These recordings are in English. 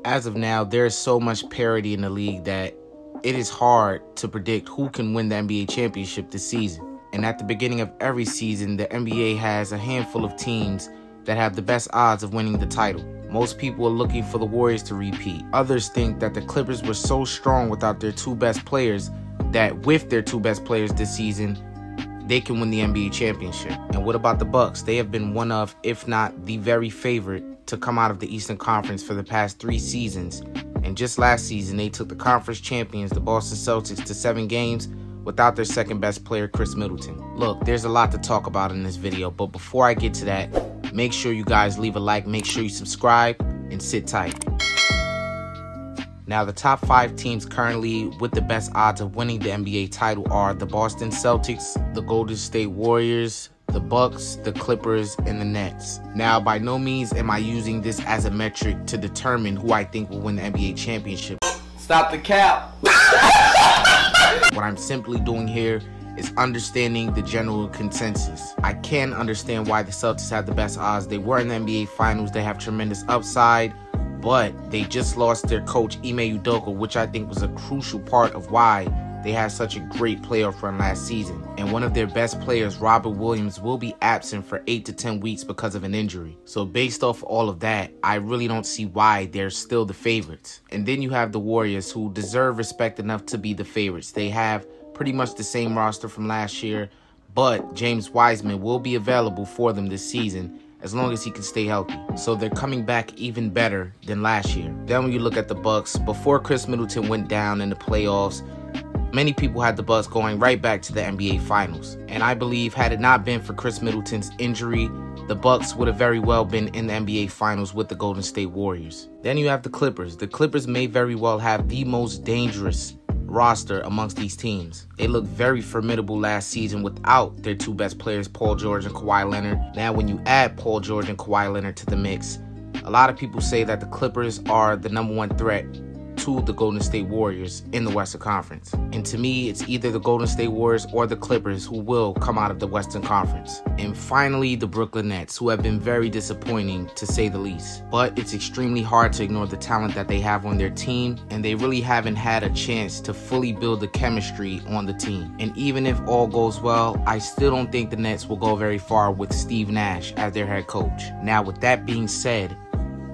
As of now, there is so much parity in the league that it is hard to predict who can win the NBA championship this season. And at the beginning of every season, the NBA has a handful of teams that have the best odds of winning the title. Most people are looking for the Warriors to repeat. Others think that the Clippers were so strong without their two best players that with their two best players this season, they can win the NBA championship. And what about the Bucks? They have been one of, if not the very favorite, to come out of the Eastern Conference for the past 3 seasons. And just last season, they took the conference champions, the Boston Celtics, to 7 games without their second best player, Chris Middleton. Look, there's a lot to talk about in this video, but before I get to that, make sure you guys leave a like, make sure you subscribe, and sit tight. Now, the top 5 teams currently with the best odds of winning the NBA title are the Boston Celtics, the Golden State Warriors, the Bucks, the Clippers, and the Nets. Now, by no means am I using this as a metric to determine who I think will win the NBA championship. Stop the cap. What I'm simply doing here is understanding the general consensus. I can understand why the Celtics have the best odds. They were in the NBA Finals. They have tremendous upside, but they just lost their coach, Ime Udoka, which I think was a crucial part of why they had such a great playoff run last season. And one of their best players, Robert Williams, will be absent for 8 to 10 weeks because of an injury. So based off all of that, I really don't see why they're still the favorites. And then you have the Warriors, who deserve respect enough to be the favorites. They have pretty much the same roster from last year, but James Wiseman will be available for them this season as long as he can stay healthy. So they're coming back even better than last year. Then when you look at the Bucks, before Chris Middleton went down in the playoffs, many people had the Bucks going right back to the NBA Finals. And I believe had it not been for Chris Middleton's injury, the Bucks would have very well been in the NBA Finals with the Golden State Warriors. Then you have the Clippers. The Clippers may very well have the most dangerous roster amongst these teams. They looked very formidable last season without their 2 best players, Paul George and Kawhi Leonard. Now, when you add Paul George and Kawhi Leonard to the mix, a lot of people say that the Clippers are the #1 threat to the Golden State Warriors in the Western Conference. And to me, it's either the Golden State Warriors or the Clippers who will come out of the Western Conference. And finally, the Brooklyn Nets, who have been very disappointing to say the least. But it's extremely hard to ignore the talent that they have on their team, and they really haven't had a chance to fully build the chemistry on the team. And even if all goes well, I still don't think the Nets will go very far with Steve Nash as their head coach. Now, with that being said,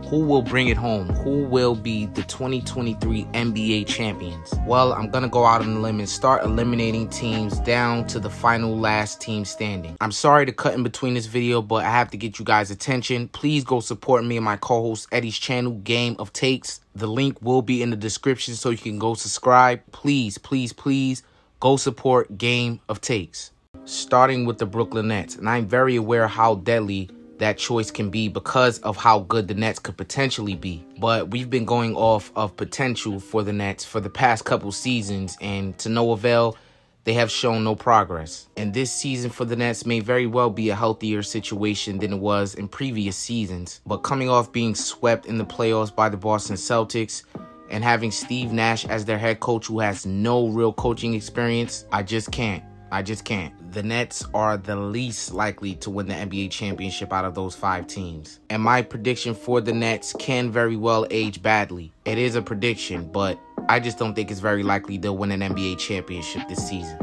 who will bring it home? Who will be the 2023 NBA champions? Well, I'm going to go out on a limb and start eliminating teams down to the final last team standing. I'm sorry to cut in between this video, but I have to get you guys' attention. Please go support me and my co-host Eddie's channel, Game of Takes. The link will be in the description so you can go subscribe. Please, please, please go support Game of Takes. Starting with the Brooklyn Nets, and I'm very aware how deadly that choice can be because of how good the Nets could potentially be. But we've been going off of potential for the Nets for the past couple seasons, and to no avail, they have shown no progress. And this season for the Nets may very well be a healthier situation than it was in previous seasons. But coming off being swept in the playoffs by the Boston Celtics and having Steve Nash as their head coach who has no real coaching experience, I just can't. The Nets are the least likely to win the NBA championship out of those 5 teams. And my prediction for the Nets can very well age badly. It is a prediction, but I just don't think it's very likely they'll win an NBA championship this season.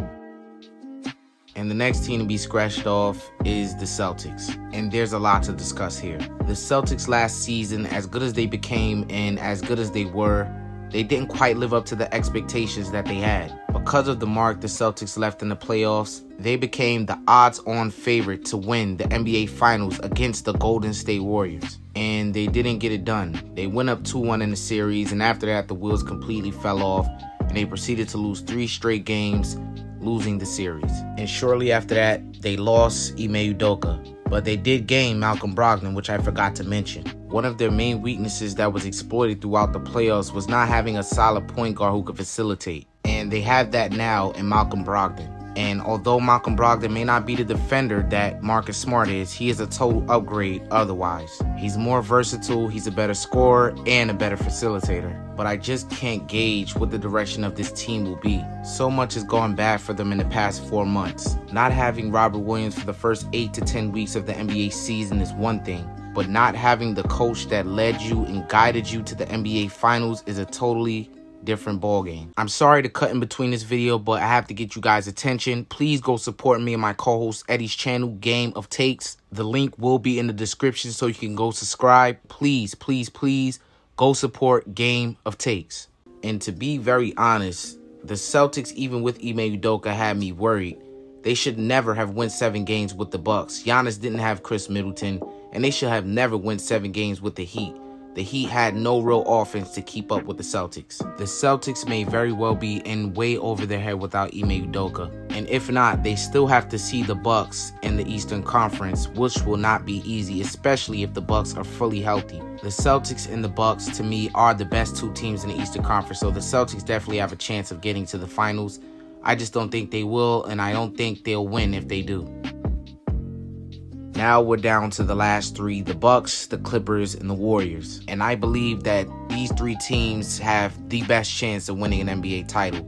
And the next team to be scratched off is the Celtics. And there's a lot to discuss here. The Celtics last season, as good as they became and as good as they were, they didn't quite live up to the expectations that they had. Because of the mark the Celtics left in the playoffs, they became the odds-on favorite to win the NBA Finals against the Golden State Warriors. And they didn't get it done. They went up 2-1 in the series, and after that, the wheels completely fell off, and they proceeded to lose 3 straight games, losing the series. And shortly after that, they lost Ime Udoka. But they did gain Malcolm Brogdon, which I forgot to mention. One of their main weaknesses that was exploited throughout the playoffs was not having a solid point guard who could facilitate. And they have that now in Malcolm Brogdon. And although Malcolm Brogdon may not be the defender that Marcus Smart is, he is a total upgrade otherwise. He's more versatile, he's a better scorer, and a better facilitator. But I just can't gauge what the direction of this team will be. So much has gone bad for them in the past 4 months. Not having Robert Williams for the first 8 to 10 weeks of the NBA season is one thing, but not having the coach that led you and guided you to the NBA Finals is a totally different ballgame. I'm sorry to cut in between this video, but I have to get you guys' attention. Please go support me and my co-host Eddie's channel, Game of Takes. The link will be in the description so you can go subscribe. Please, please, please go support Game of Takes. And to be very honest, the Celtics, even with Ime Udoka, had me worried. They should never have won 7 games with the Bucks. Giannis didn't have Chris Middleton, and they should have never won 7 games with the Heat. The Heat had no real offense to keep up with the Celtics. The Celtics may very well be in way over their head without Ime Udoka. And if not, they still have to see the Bucks in the Eastern Conference, which will not be easy, especially if the Bucks are fully healthy. The Celtics and the Bucks, to me, are the best 2 teams in the Eastern Conference, so the Celtics definitely have a chance of getting to the finals. I just don't think they will, and I don't think they'll win if they do. Now we're down to the last 3, the Bucks, the Clippers, and the Warriors. And I believe that these 3 teams have the best chance of winning an NBA title.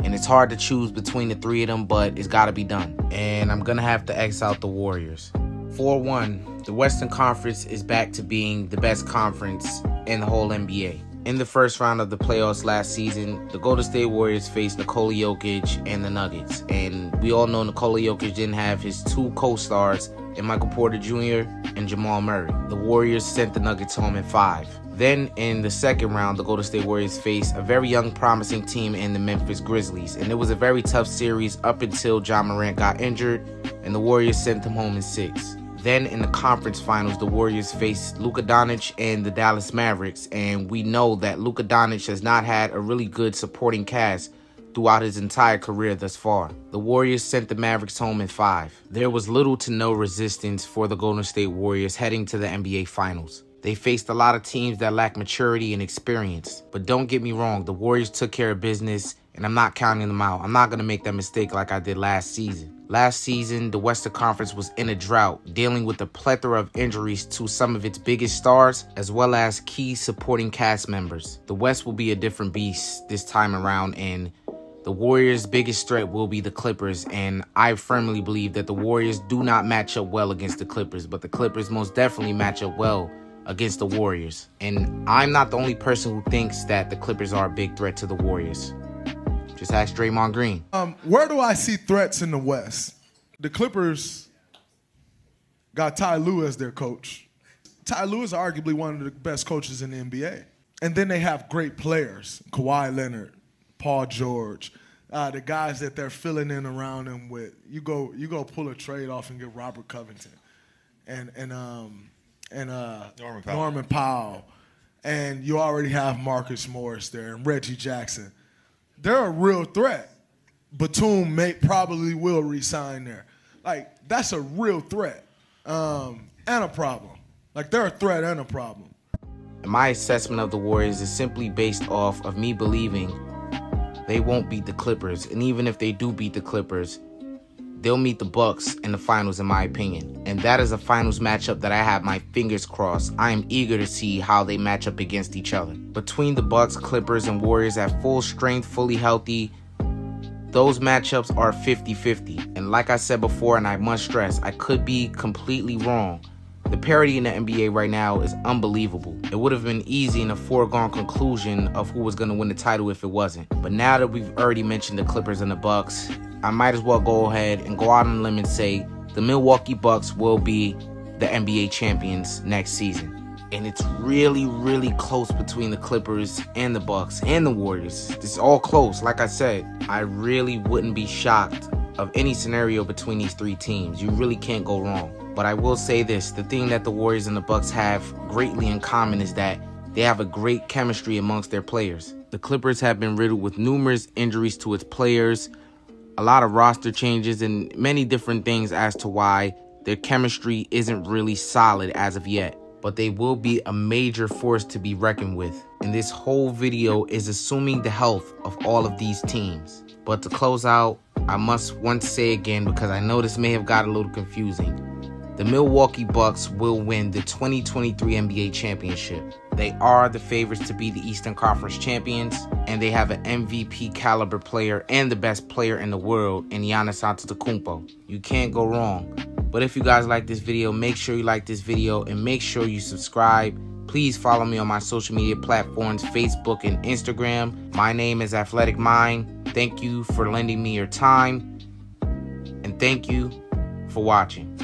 And it's hard to choose between the 3 of them, but it's got to be done. And I'm going to have to X out the Warriors. 4-1, the Western Conference is back to being the best conference in the whole NBA. In the first round of the playoffs last season, the Golden State Warriors faced Nikola Jokic and the Nuggets. And we all know Nikola Jokic didn't have his 2 co-stars in Michael Porter Jr. and Jamal Murray. The Warriors sent the Nuggets home in 5. Then in the second round, the Golden State Warriors faced a very young, promising team in the Memphis Grizzlies. And it was a very tough series up until Ja Morant got injured, and the Warriors sent them home in 6. Then in the conference finals, the Warriors faced Luka Doncic and the Dallas Mavericks, and we know that Luka Doncic has not had a really good supporting cast throughout his entire career thus far. The Warriors sent the Mavericks home in 5. There was little to no resistance for the Golden State Warriors heading to the NBA Finals. They faced a lot of teams that lack maturity and experience, but don't get me wrong, the Warriors took care of business, and I'm not counting them out. I'm not going to make that mistake like I did last season. Last season, the Western Conference was in a drought, dealing with a plethora of injuries to some of its biggest stars, as well as key supporting cast members. The West will be a different beast this time around, and the Warriors' biggest threat will be the Clippers, and I firmly believe that the Warriors do not match up well against the Clippers, but the Clippers most definitely match up well against the Warriors. And I'm not the only person who thinks that the Clippers are a big threat to the Warriors. Just ask Draymond Green. Where do I see threats in the West? The Clippers got Ty Lue as their coach. Ty Lue is arguably one of the best coaches in the NBA. And then they have great players, Kawhi Leonard, Paul George, the guys that they're filling in around them with. You go pull a trade off and get Robert Covington and Norman Powell. And you already have Marcus Morris there and Reggie Jackson. They're a real threat. Batum probably will re-sign there. Like, that's a real threat and a problem. Like, they're a threat and a problem. My assessment of the Warriors is simply based off of me believing they won't beat the Clippers. And even if they do beat the Clippers, they'll meet the Bucks in the finals, in my opinion. And that is a finals matchup that I have my fingers crossed. I am eager to see how they match up against each other. Between the Bucks, Clippers, and Warriors at full strength, fully healthy, those matchups are 50-50. And like I said before, and I must stress, I could be completely wrong. The parity in the NBA right now is unbelievable. It would have been easy and a foregone conclusion of who was going to win the title if it wasn't. But now that we've already mentioned the Clippers and the Bucks, I might as well go ahead and go out on a limb and say the Milwaukee Bucks will be the NBA champions next season. And it's really, really close between the Clippers and the Bucks and the Warriors. It's all close. Like I said, I really wouldn't be shocked of any scenario between these 3 teams. You really can't go wrong. But I will say this, the thing that the Warriors and the Bucks have greatly in common is that they have a great chemistry amongst their players. The Clippers have been riddled with numerous injuries to its players, a lot of roster changes, and many different things as to why their chemistry isn't really solid as of yet. But they will be a major force to be reckoned with. And this whole video is assuming the health of all of these teams. But to close out, I must once say again, because I know this may have got a little confusing, the Milwaukee Bucks will win the 2023 NBA championship. They are the favorites to be the Eastern Conference champions, and they have an MVP caliber player and the best player in the world in Giannis Antetokounmpo. You can't go wrong. But if you guys like this video, make sure you like this video and make sure you subscribe. Please follow me on my social media platforms, Facebook and Instagram. My name is Athletic Mind. Thank you for lending me your time. And thank you for watching.